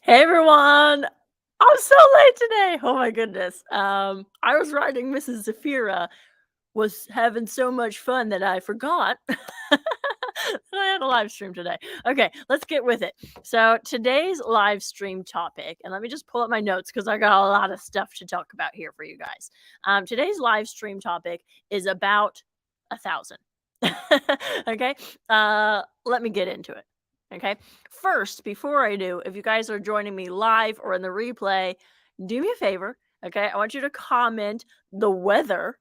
Hey everyone! I'm so late today. Oh my goodness. I was riding Mrs. Zafira, was having so much fun that I forgot that I had a live stream today. Okay, let's get with it. So today's live stream topic, and let me just pull up my notes because I got a lot of stuff to talk about here for you guys. Today's live stream topic is about 1,000. Okay, let me get into it. Okay, first, before I do, if you guys are joining me live or in the replay, do me a favor. Okay, I want you to comment the weather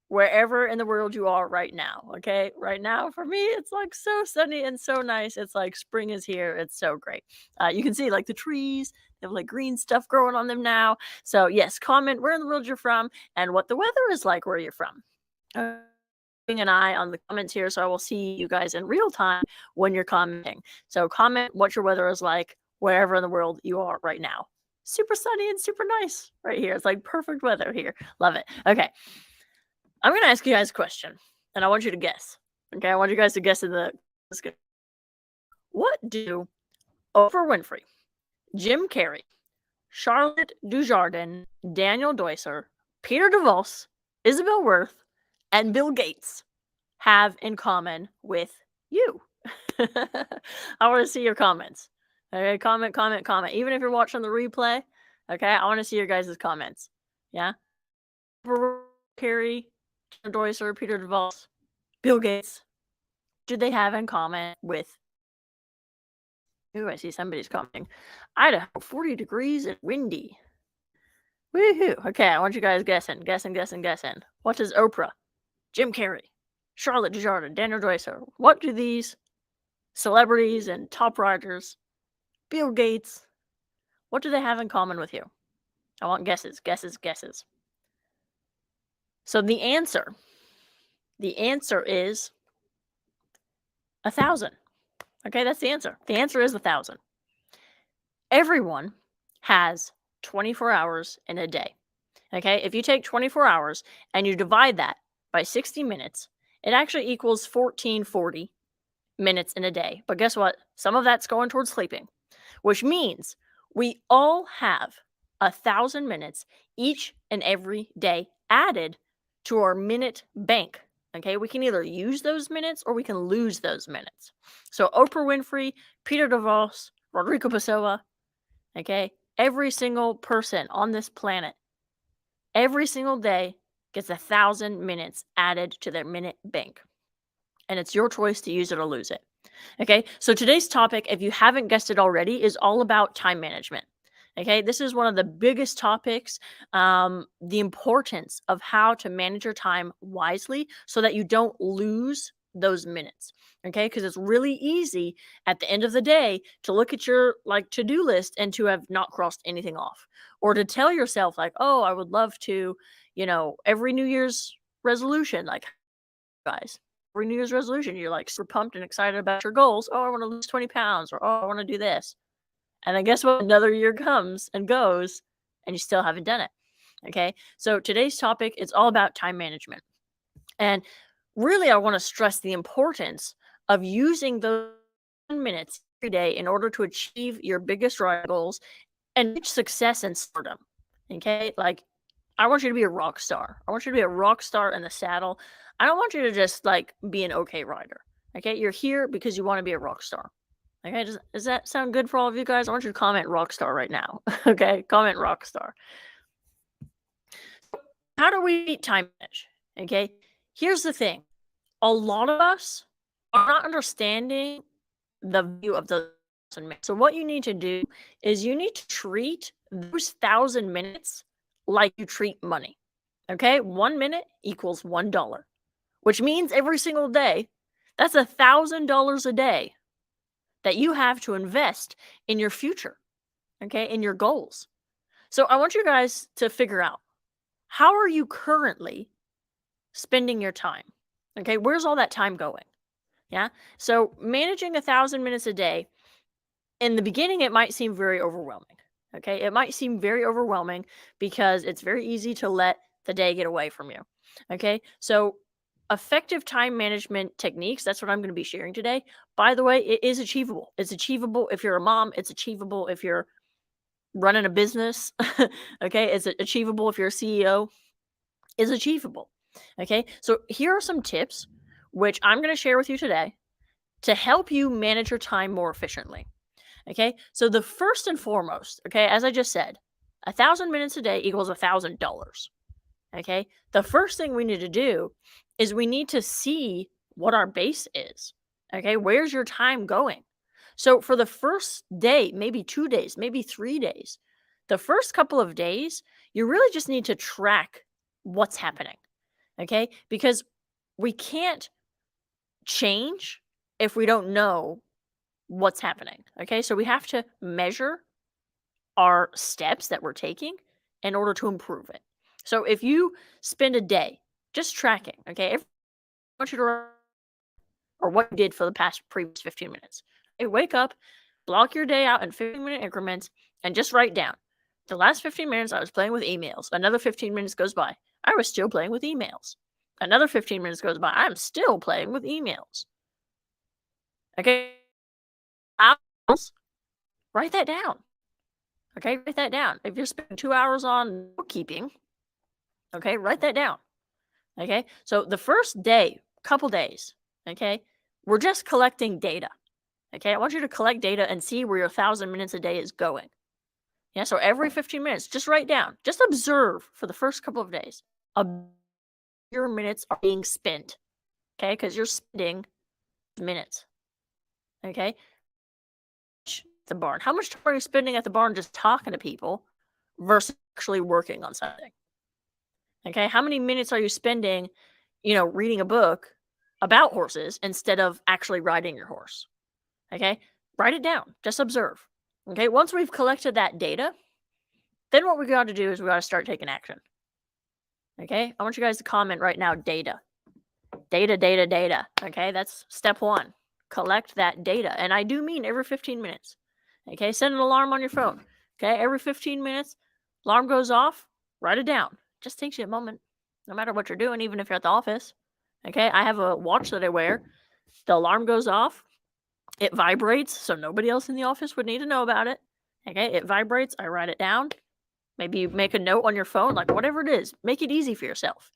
wherever in the world you are right now. Okay, right now for me, it's like so sunny and so nice. It's like spring is here. It's so great. You can see like the trees, they have like green stuff growing on them now. So, yes, comment where in the world you're from and what the weather is like where you're from. Keeping an eye on the comments here, so I will see you guys in real time when you're commenting. So comment what your weather is like wherever in the world you are right now. Super sunny and super nice right here. It's like perfect weather here. Love it. Okay. I'm going to ask you guys a question, and I want you to guess. Okay, I want you guys to guess in the. What do Oprah Winfrey, Jim Carrey, Charlotte Dujardin, Daniel Deusser, Peter DeVos, Isabel Worth, and Bill Gates have in common with you? I want to see your comments. Okay, comment. Even if you're watching the replay, okay, I want to see your guys' comments. Yeah? Carrie, Deusser, Peter DeVos, Bill Gates. Do they have in common with? Ooh, I see somebody's commenting. Idaho, 40 degrees and windy. Woohoo. Okay, I want you guys guessing. What is Oprah, Jim Carrey, Charlotte Dujardin, Daniel Deusser? What do these celebrities and top writers, Bill Gates, what do they have in common with you? I want guesses. So the answer is 1,000. Okay, that's the answer. The answer is 1,000. Everyone has 24 hours in a day. Okay, if you take 24 hours and you divide that by 60 minutes, it actually equals 1440 minutes in a day. But guess what? Some of that's going towards sleeping, which means we all have 1,000 minutes each and every day added to our minute bank. Okay, we can either use those minutes or we can lose those minutes. So Oprah Winfrey, Peter DeVos, Rodrigo Pessoa, okay, every single person on this planet, every single day gets 1,000 minutes added to their minute bank. And it's your choice to use it or lose it. Okay, so today's topic, if you haven't guessed it already, is all about time management. Okay, this is one of the biggest topics, the importance of how to manage your time wisely so that you don't lose those minutes. Okay, because it's really easy at the end of the day to look at your like to-do list and to have not crossed anything off, or to tell yourself like, oh, I would love to, every New Year's resolution, like guys, every New Year's resolution, you're like super pumped and excited about your goals. Oh, I want to lose 20 pounds, or oh, I want to do this. And then guess what? Another year comes and goes, and you still haven't done it. Okay. So today's topic is all about time management. And really, I want to stress the importance of using those 10 minutes every day in order to achieve your biggest goals and reach success and stardom. Okay. Like, I want you to be a rock star. I want you to be a rock star in the saddle. I don't want you to just like be an okay rider. Okay. You're here because you want to be a rock star. Okay, does that sound good for all of you guys? I want you to comment rockstar right now. Okay, comment rockstar. How do we time manage? Okay, here's the thing. A lot of us are not understanding the view of the 1,000 minutes. So what you need to do is you need to treat those 1,000 minutes like you treat money. Okay, 1 minute equals $1, which means every single day, that's $1,000 a day that you have to invest in your future, okay, in your goals. So I want you guys to figure out, how are you currently spending your time? Okay, where's all that time going? Yeah, so managing 1,000 minutes a day, in the beginning, it might seem very overwhelming. Okay, it might seem very overwhelming because it's very easy to let the day get away from you. Okay, so effective time management techniques, that's what I'm going to be sharing today. By the way, it is achievable. It's achievable if you're a mom. It's achievable if you're running a business. Okay. It's achievable if you're a CEO. It's achievable. Okay. So here are some tips which I'm going to share with you today to help you manage your time more efficiently. Okay. So the first and foremost, okay, as I just said, 1,000 minutes a day equals $1,000. Okay. The first thing we need to do is we need to see what our base is. Okay. Where's your time going? So for the first day, maybe 2 days, maybe 3 days, the first couple of days, you really just need to track what's happening. Okay. Because we can't change if we don't know what's happening. Okay. So we have to measure our steps that we're taking in order to improve it. So if you spend a day just tracking, okay, I want you to write or what you did for the past previous 15 minutes. Okay, wake up, block your day out in 15-minute increments, and just write down. The last 15 minutes, I was playing with emails. Another 15 minutes goes by. I was still playing with emails. Another 15 minutes goes by. I'm still playing with emails. Okay. Hours, write that down. Okay, write that down. If you're spending 2 hours on bookkeeping, okay, write that down. Okay, so the first day, couple days, okay, we're just collecting data. Okay, I want you to collect data and see where your 1,000 minutes a day is going. Yeah, so every 15 minutes, just write down, just observe for the first couple of days. Your minutes are being spent. Okay, because you're spending minutes. Okay, the barn. How much time are you spending at the barn just talking to people versus actually working on something? Okay, how many minutes are you spending, reading a book about horses instead of actually riding your horse? Okay, write it down, just observe. Okay, once we've collected that data, then what we got to do is we got to start taking action. Okay, I want you guys to comment right now data. Data, data, data. Okay, that's step one. Collect that data. And I do mean every 15 minutes. Okay, set an alarm on your phone. Okay, every 15 minutes, alarm goes off, write it down. Just takes you a moment, no matter what you're doing, even if you're at the office. Okay, I have a watch that I wear. The alarm goes off, it vibrates, so nobody else in the office would need to know about it. Okay, it vibrates, I write it down. Maybe you make a note on your phone, like whatever it is, make it easy for yourself.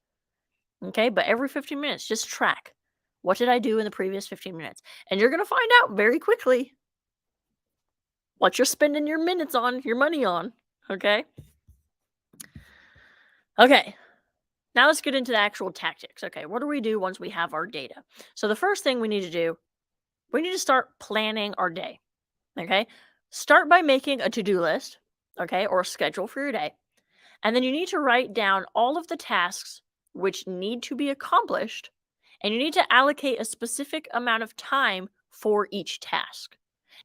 Okay, but every 15 minutes, just track. What did I do in the previous 15 minutes? And you're going to find out very quickly what you're spending your minutes on, your money on. Okay. Okay. Now let's get into the actual tactics. Okay. What do we do once we have our data? So the first thing we need to do, we need to start planning our day. Okay. Start by making a to-do list. Okay. Or a schedule for your day. And then you need to write down all of the tasks which need to be accomplished. And you need to allocate a specific amount of time for each task.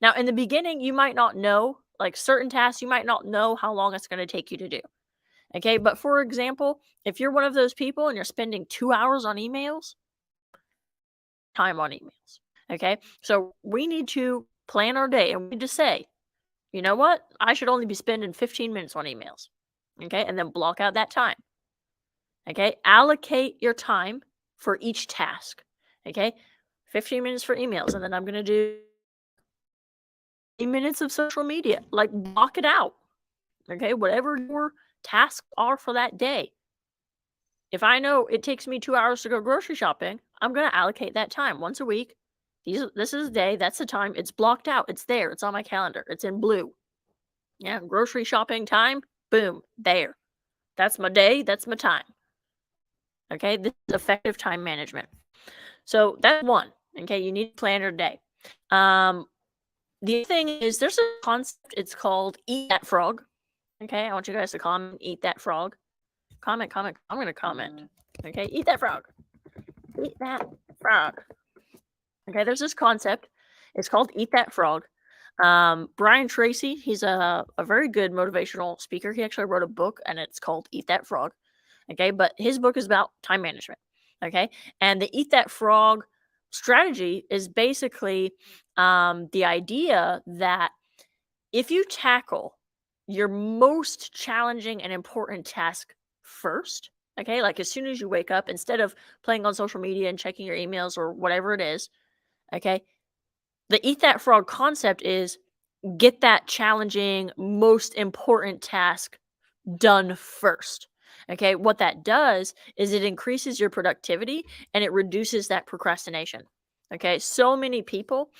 Now, in the beginning, you might not know, like certain tasks, you might not know how long it's going to take you to do. Okay. But for example, if you're one of those people and you're spending 2 hours on emails, time on emails. Okay. So we need to plan our day and we need to say, you know what? I should only be spending 15 minutes on emails. Okay. And then block out that time. Okay. Allocate your time for each task. Okay. 15 minutes for emails. And then I'm going to do minutes of social media. Like block it out. Okay. Whatever your tasks are for that day. If I know it takes me 2 hours to go grocery shopping, I'm going to allocate that time once a week. This is a day. That's the time. It's blocked out. It's there. It's on my calendar. It's in blue. Yeah. Grocery shopping time. Boom. There. That's my day. That's my time. Okay. This is effective time management. So that's one. Okay. You need to plan your day. The other thing is there's a concept. It's called eat that frog. Okay. I want you guys to comment, eat that frog. Comment. I'm going to comment. Okay. Eat that frog. Eat that frog. Okay. There's this concept. It's called eat that frog. Brian Tracy, he's a very good motivational speaker. He actually wrote a book and it's called Eat That Frog. Okay. But his book is about time management. Okay. And the eat that frog strategy is basically the idea that if you tackle your most challenging and important task first, Okay, like as soon as you wake up, instead of playing on social media and checking your emails or whatever it is, okay, the eat that frog concept is get that challenging, most important task done first. Okay, what that does is it increases your productivity and it reduces that procrastination. Okay, so many people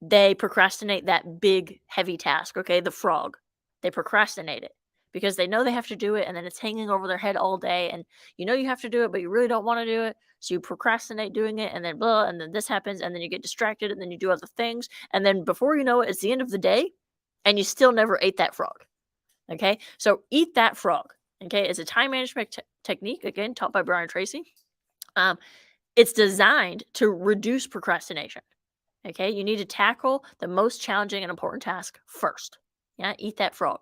they procrastinate that big, heavy task, okay, the frog. They procrastinate it because they know they have to do it and then it's hanging over their head all day. And you know you have to do it, but you really don't want to do it. So you procrastinate doing it and then blah, and then this happens and then you get distracted and then you do other things. And then before you know it, it's the end of the day and you still never ate that frog. Okay. So eat that frog. Okay. It's a time management technique, again, taught by Brian Tracy. Um, it's designed to reduce procrastination. Okay, you need to tackle the most challenging and important task first. Yeah, eat that frog.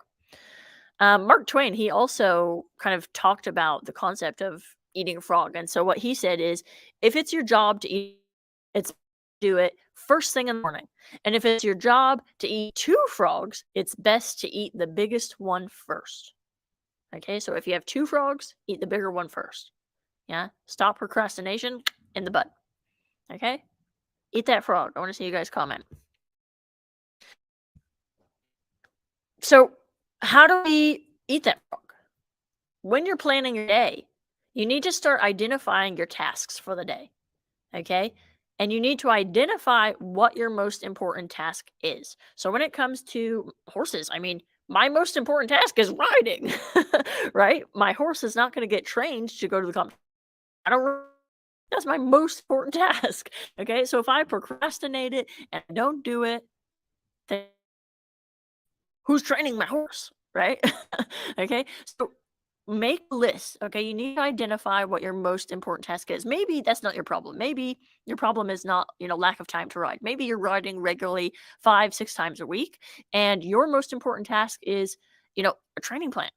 Mark Twain, he also kind of talked about the concept of eating a frog. And so what he said is if it's your job to eat, it's do it first thing in the morning. And if it's your job to eat two frogs, it's best to eat the biggest one first. Okay, so if you have two frogs, eat the bigger one first. Yeah, stop procrastination in the bud. Okay, eat that frog. I want to see you guys comment. So, how do we eat that frog? When you're planning your day, you need to start identifying your tasks for the day. Okay. And you need to identify what your most important task is. So, when it comes to horses, I mean, my most important task is riding, right? My horse is not going to get trained to go to the competition. I don't. That's my most important task. Okay. So, if I procrastinate it and don't do it, then who's training my horse, right? Okay. So make a list. Okay. You need to identify what your most important task is. Maybe that's not your problem. Maybe your problem is not, lack of time to ride. Maybe you're riding regularly 5, 6 times a week, and your most important task is, a training plan.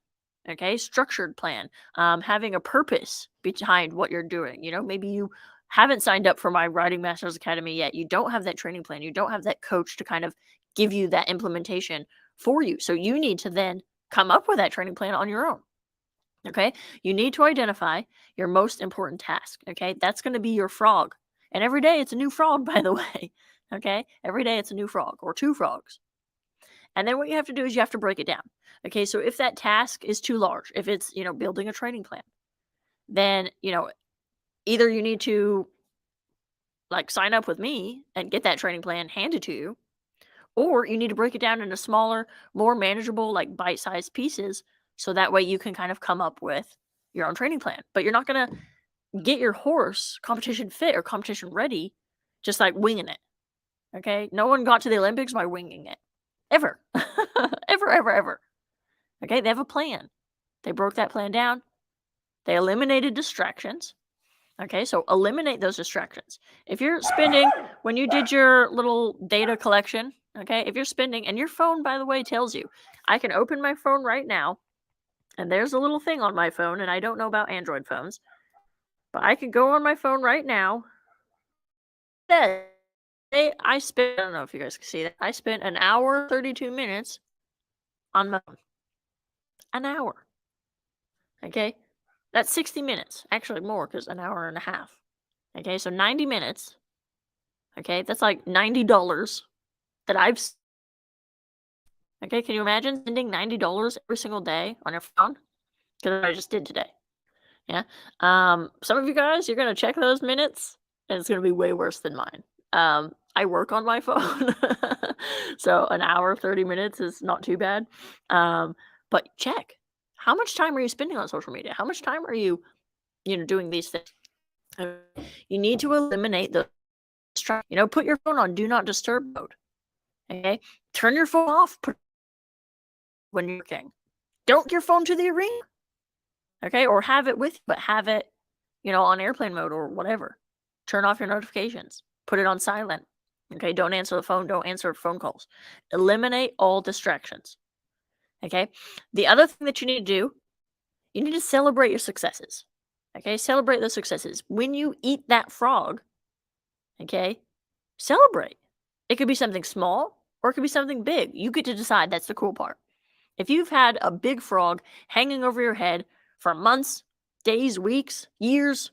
Okay. Structured plan, having a purpose behind what you're doing. Maybe you haven't signed up for my Riding Masters Academy yet. You don't have that training plan. You don't have that coach to kind of give you that implementation for you. So you need to then come up with that training plan on your own. Okay. You need to identify your most important task. Okay. That's going to be your frog. And every day it's a new frog, by the way. Okay. Every day it's a new frog or two frogs. And then what you have to do is you have to break it down. Okay. So if that task is too large, if it's, building a training plan, then, either you need to like sign up with me and get that training plan handed to you, or you need to break it down into smaller, more manageable, like bite-sized pieces. So that way you can kind of come up with your own training plan. But you're not going to get your horse competition fit or competition ready just like winging it. Okay. No one got to the Olympics by winging it. Ever. Ever, ever, ever. Okay. They have a plan. They broke that plan down. They eliminated distractions. Okay, so eliminate those distractions. If you're spending, when you did your little data collection, okay, if you're spending, and your phone, by the way, tells you, I can open my phone right now, and there's a little thing on my phone, and I don't know about Android phones, but I could go on my phone right now. I don't know if you guys can see that, I spent an hour, 32 minutes on my phone. An hour. Okay, that's 60 minutes. Actually, more, because an hour and a half. Okay, so 90 minutes. Okay, that's like $90 that I've. Okay, can you imagine spending $90 every single day on your phone? Because I just did today. Yeah. Some of you guys, you're gonna check those minutes, and it's gonna be way worse than mine. I work on my phone, so an hour, 30 minutes is not too bad. But check. How much time are you spending on social media? How much time are you, doing these things? You need to eliminate the put your phone on do not disturb mode. Okay? Turn your phone off when you're working. Don't get your phone to the arena. Okay? Or have it with you, but have it, on airplane mode or whatever. Turn off your notifications. Put it on silent. Okay? Don't answer the phone. Don't answer phone calls. Eliminate all distractions. Okay? The other thing that you need to do, you need to celebrate your successes. Okay? Celebrate those successes. When you eat that frog, okay, celebrate. It could be something small or it could be something big. You get to decide. That's the cool part. If you've had a big frog hanging over your head for months, days, weeks, years.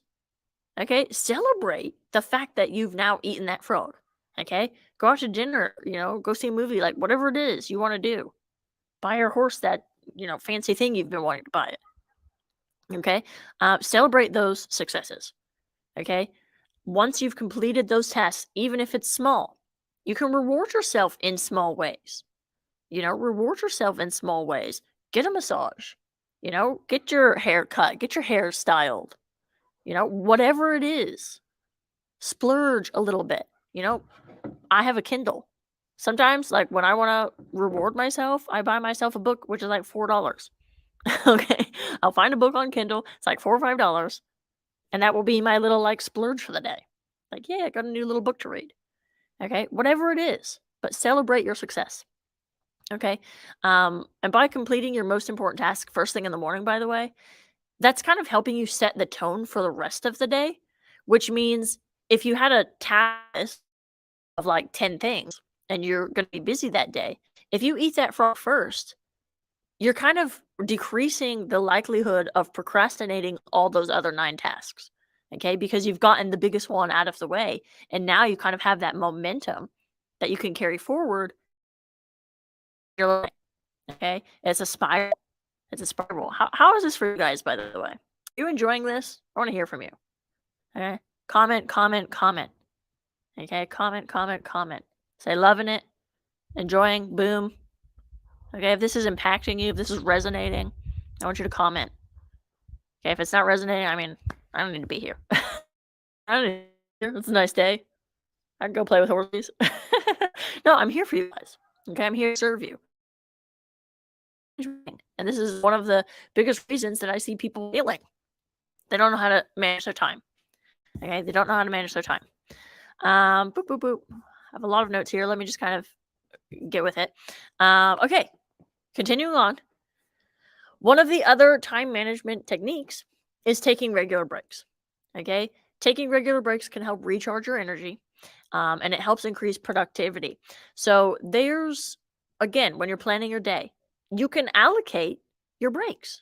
Okay, celebrate the fact that you've now eaten that frog. Okay, go out to dinner, go see a movie, like whatever it is you want to do. Buy your horse that, fancy thing you've been wanting to buy it. Okay, celebrate those successes. Okay, once you've completed those tasks, even if it's small, you can reward yourself in small ways. Reward yourself in small ways. Get a massage, get your hair cut, get your hair styled, whatever it is. Splurge a little bit. I have a Kindle. Sometimes, like when I want to reward myself, I buy myself a book, which is like $4. Okay. I'll find a book on Kindle. It's like $4 or $5. And that will be my little like splurge for the day. Like, yeah, I got a new little book to read. Okay. Whatever it is, but celebrate your success. Okay. And by completing your most important task first thing in the morning, by the way, that's kind of helping you set the tone for the rest of the day, which means if you had a task of like 10 things and you're going to be busy that day, if you eat that frog first, you're kind of decreasing the likelihood of procrastinating all those other 9 tasks. Okay, because you've gotten the biggest one out of the way, and now you kind of have that momentum that you can carry forward. You're like, okay, it's a spiral. It's a spiral. How is this for you guys, by the way? Are you enjoying this? I want to hear from you. Okay, comment, comment, comment. Okay, comment, comment, comment. Say loving it, enjoying, boom. Okay, if this is impacting you, if this is resonating, I want you to comment. Okay, if it's not resonating, I mean, I don't need to be here. I don't need to be here. It's a nice day. I can go play with horses. No, I'm here for you guys. Okay, I'm here to serve you. And this is one of the biggest reasons that I see people failing. They don't know how to manage their time. Okay, they don't know how to manage their time. Boop, boop, boop. I have a lot of notes here. Let me just kind of get with it. Okay, continuing on. One of the other time management techniques is taking regular breaks. Okay, taking regular breaks can help recharge your energy, and it helps increase productivity. So there's, again, when you're planning your day, you can allocate your breaks.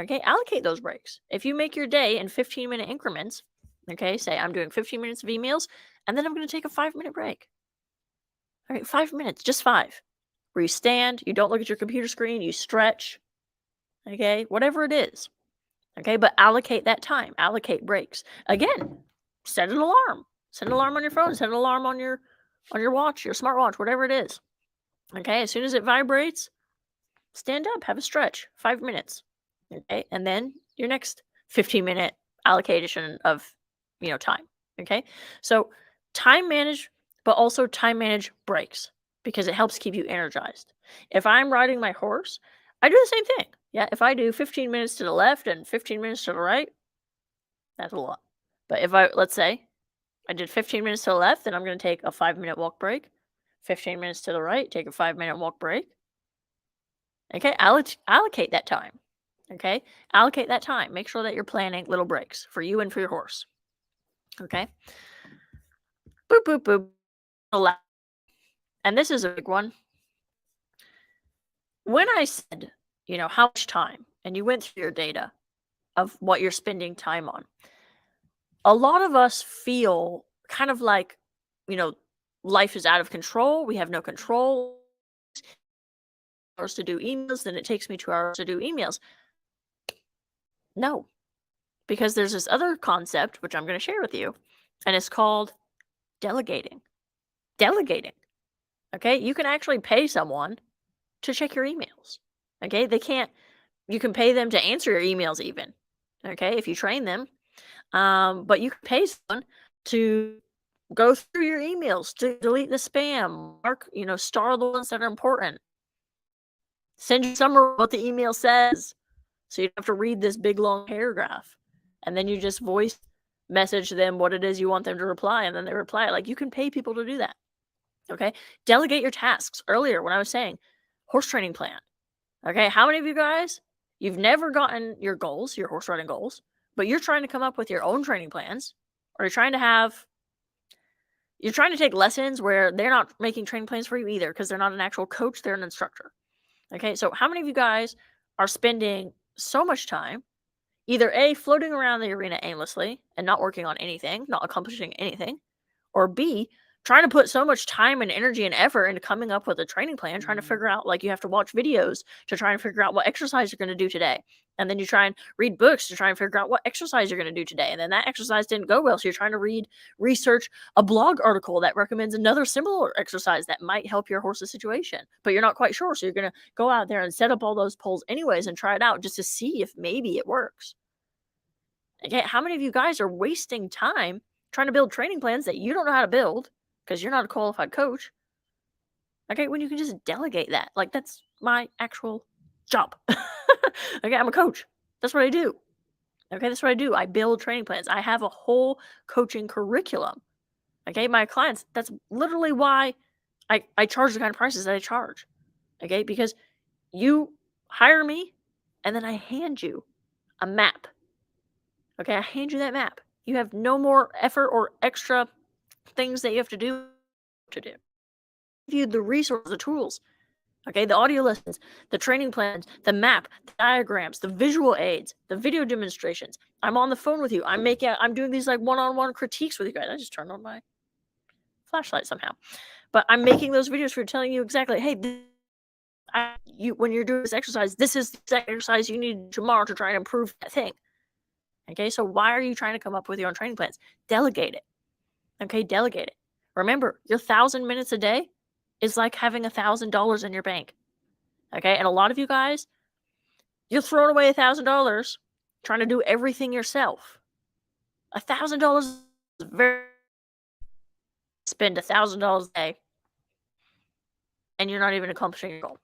Okay, allocate those breaks. If you make your day in 15-minute increments, okay, say I'm doing 15 minutes of emails, and then I'm going to take a 5-minute break. All right, 5 minutes, just 5, where you stand, you don't look at your computer screen, you stretch, okay, whatever it is. Okay, but allocate that time, allocate breaks. Again, set an alarm. Set an alarm on your phone, set an alarm on your watch, your smartwatch, whatever it is. Okay, as soon as it vibrates, stand up, have a stretch, 5 minutes. Okay, and then your next 15-minute allocation of, time. Okay, so time manage, but also time manage breaks because it helps keep you energized. If I'm riding my horse, I do the same thing. Yeah, if I do 15 minutes to the left and 15 minutes to the right, that's a lot. But if let's say I did 15 minutes to the left, then I'm going to take a 5-minute walk break. 15 minutes to the right, take a 5-minute walk break. Okay, allocate that time. Okay, allocate that time. Make sure that you're planning little breaks for you and for your horse. Okay. Boop, boop, boop. And this is a big one. When I said, how much time, and you went through your data of what you're spending time on, a lot of us feel kind of like, life is out of control. We have no control. Hours to do emails, then it takes me 2 hours to do emails. No, because there's this other concept, which I'm going to share with you, and it's called delegating. Delegating. Okay, you can actually pay someone to check your emails. Okay, you can pay them to answer your emails even. Okay, if you train them. But you can pay someone to go through your emails, to delete the spam, mark, star the ones that are important. Send you summary of what the email says, so you don't have to read this big long paragraph. And then you just voice message them what it is you want them to reply, and then they reply. Like, you can pay people to do that. Okay, delegate your tasks. Earlier when I was saying horse training plan. Okay, how many of you guys, you've never gotten your goals, your horse riding goals, but you're trying to come up with your own training plans, or you're trying to take lessons where they're not making training plans for you either, because they're not an actual coach, they're an instructor. Okay, so how many of you guys are spending so much time either A, floating around the arena aimlessly and not working on anything, not accomplishing anything, or B, trying to put so much time and energy and effort into coming up with a training plan, trying to figure out, like, you have to watch videos to try and figure out what exercise you're going to do today. And then you try and read books to try and figure out what exercise you're going to do today. And then that exercise didn't go well. So you're trying to research a blog article that recommends another similar exercise that might help your horse's situation, but you're not quite sure. So you're going to go out there and set up all those polls anyways and try it out just to see if maybe it works. Okay, how many of you guys are wasting time trying to build training plans that you don't know how to build because you're not a qualified coach? Okay, when you can just delegate that. Like, that's my actual job. Okay, I'm a coach. That's what I do. Okay, that's what I do. I build training plans. I have a whole coaching curriculum. Okay, my clients, that's literally why I charge the kind of prices that I charge. Okay, because you hire me and then I hand you a map. Okay, I hand you that map. You have no more effort or extra things that you have to do. Give you the resources, the tools, okay, the audio lessons, the training plans, the map, the diagrams, the visual aids, the video demonstrations. I'm on the phone with you. I'm doing these like one-on-one critiques with you guys. I just turned on my flashlight somehow, but I'm making those videos for telling you exactly, hey, when you're doing this exercise, this is the exact exercise you need tomorrow to try and improve that thing. Okay, so why are you trying to come up with your own training plans? Delegate it. Okay, delegate it. Remember, your 1,000 minutes a day is like having $1,000 in your bank. Okay, and a lot of you guys, you're throwing away $1,000 trying to do everything yourself. $1,000 is very. Spend $1,000 a day, and you're not even accomplishing your goal.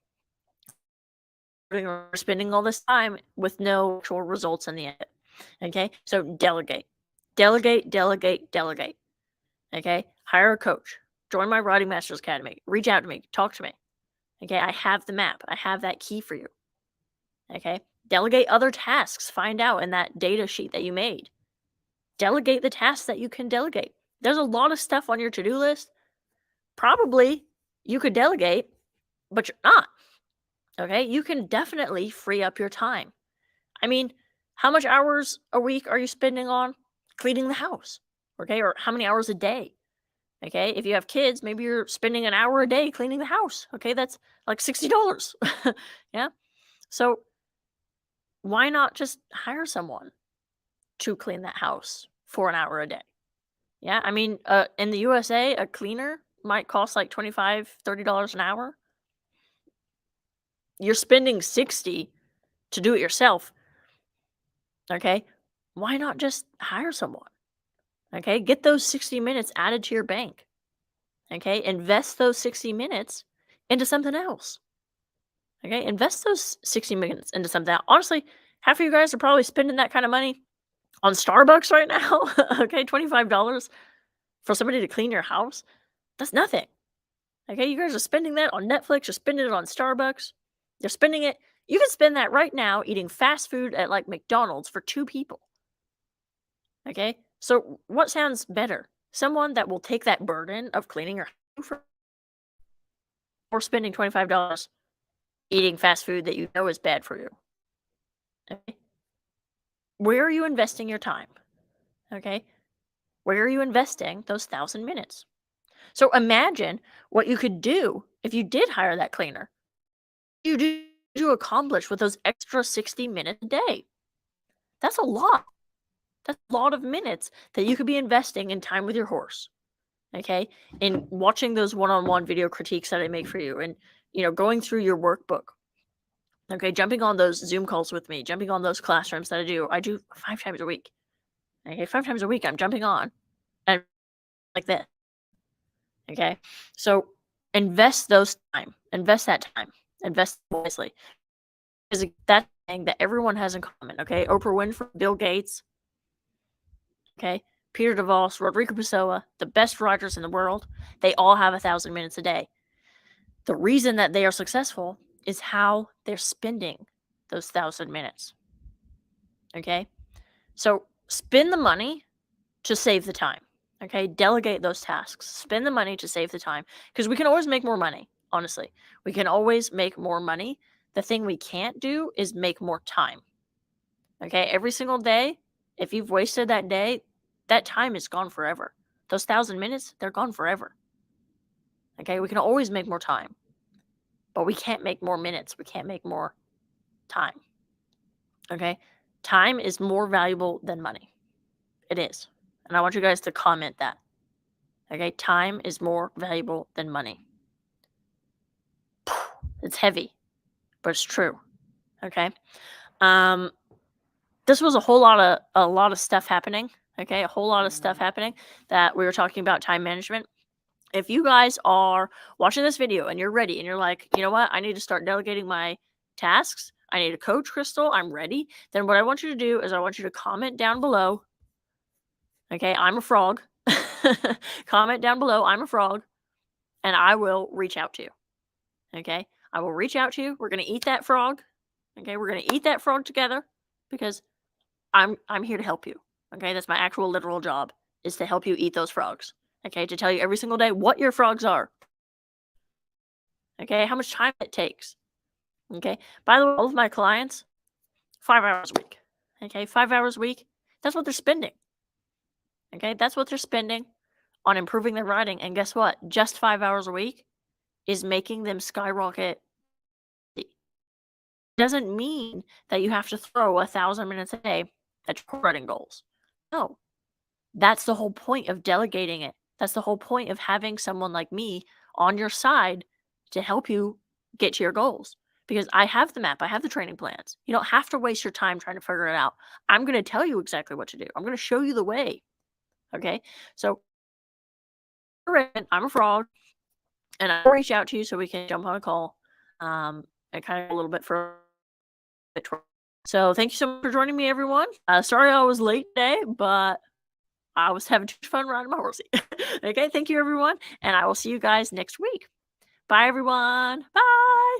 You're spending all this time with no actual results in the end. Okay, so delegate, delegate, delegate, delegate. Okay, hire a coach, join my Riding Masters Academy, reach out to me, talk to me. Okay, I have the map, I have that key for you. Okay, delegate other tasks, find out in that data sheet that you made. Delegate the tasks that you can delegate. There's a lot of stuff on your to-do list. Probably you could delegate, but you're not. Okay, you can definitely free up your time. I mean, how much hours a week are you spending on cleaning the house? Okay, or how many hours a day? Okay, if you have kids, maybe you're spending an hour a day cleaning the house. Okay, that's like $60. Yeah. So why not just hire someone to clean that house for an hour a day? Yeah, I mean, in the USA, a cleaner might cost like $25, $30 an hour. You're spending 60 to do it yourself. Okay, why not just hire someone? Okay, get those 60 minutes added to your bank. Okay, invest those 60 minutes into something else. Okay, invest those 60 minutes into something else. Honestly, half of you guys are probably spending that kind of money on Starbucks right now. Okay, $25 for somebody to clean your house. That's nothing. Okay, you guys are spending that on Netflix, you're spending it on Starbucks. You're spending it, you can spend that right now eating fast food at like McDonald's for 2 people. Okay, so what sounds better? Someone that will take that burden of cleaning your house or spending $25 eating fast food that you know is bad for you. Okay? Where are you investing your time? Okay? Where are you investing those 1,000 minutes? So imagine what you could do if you did hire that cleaner. You do accomplish with those extra 60 minutes a day. That's a lot. That's a lot of minutes that you could be investing in time with your horse. Okay? In watching those one-on-one video critiques that I make for you, and going through your workbook. Okay, jumping on those Zoom calls with me, jumping on those classrooms that I do 5 times a week. Okay, 5 times a week I'm jumping on and like this. Okay, so invest that time, invest wisely. Because that's the thing that everyone has in common. Okay, Oprah Winfrey, Bill Gates, okay, Peter DeVos, Rodrigo Pessoa, the best riders in the world, they all have 1,000 minutes a day. The reason that they are successful is how they're spending those 1,000 minutes. Okay? So spend the money to save the time. Okay? Delegate those tasks. Spend the money to save the time. Because we can always make more money, honestly. We can always make more money. The thing we can't do is make more time. Okay, every single day, if you've wasted that day, that time is gone forever. Those 1,000 minutes, they're gone forever. Okay, we can always make more time, but we can't make more minutes. We can't make more time. Okay, time is more valuable than money. It is. And I want you guys to comment that. Okay, time is more valuable than money. It's heavy, but it's true. Okay. This was a lot of stuff happening. Okay, a whole lot of stuff happening that we were talking about time management. If you guys are watching this video and you're ready and you're like, you know what, I need to start delegating my tasks. I need a coach, Crystal. I'm ready. Then what I want you to do is I want you to comment down below. Okay, I'm a frog. Comment down below, I'm a frog, and I will reach out to you. Okay, I will reach out to you. We're gonna eat that frog. Okay, we're gonna eat that frog together because I'm here to help you. Okay, that's my actual literal job, is to help you eat those frogs. Okay, to tell you every single day what your frogs are. Okay, how much time it takes. Okay, by the way, all of my clients, 5 hours a week. Okay, 5 hours a week. That's what they're spending. Okay, that's what they're spending on improving their writing. And guess what? Just 5 hours a week is making them skyrocket. It doesn't mean that you have to throw 1,000 minutes a day at your writing goals. No, that's the whole point of delegating it. That's the whole point of having someone like me on your side to help you get to your goals. Because I have the map, I have the training plans. You don't have to waste your time trying to figure it out. I'm going to tell you exactly what to do. I'm going to show you the way. Okay, so I'm a frog, and I'll reach out to you so we can jump on a call and kind of a little bit further. So thank you so much for joining me, everyone. Sorry I was late today, but I was having too much fun riding my horsey. Okay, thank you, everyone, and I will see you guys next week. Bye, everyone. Bye.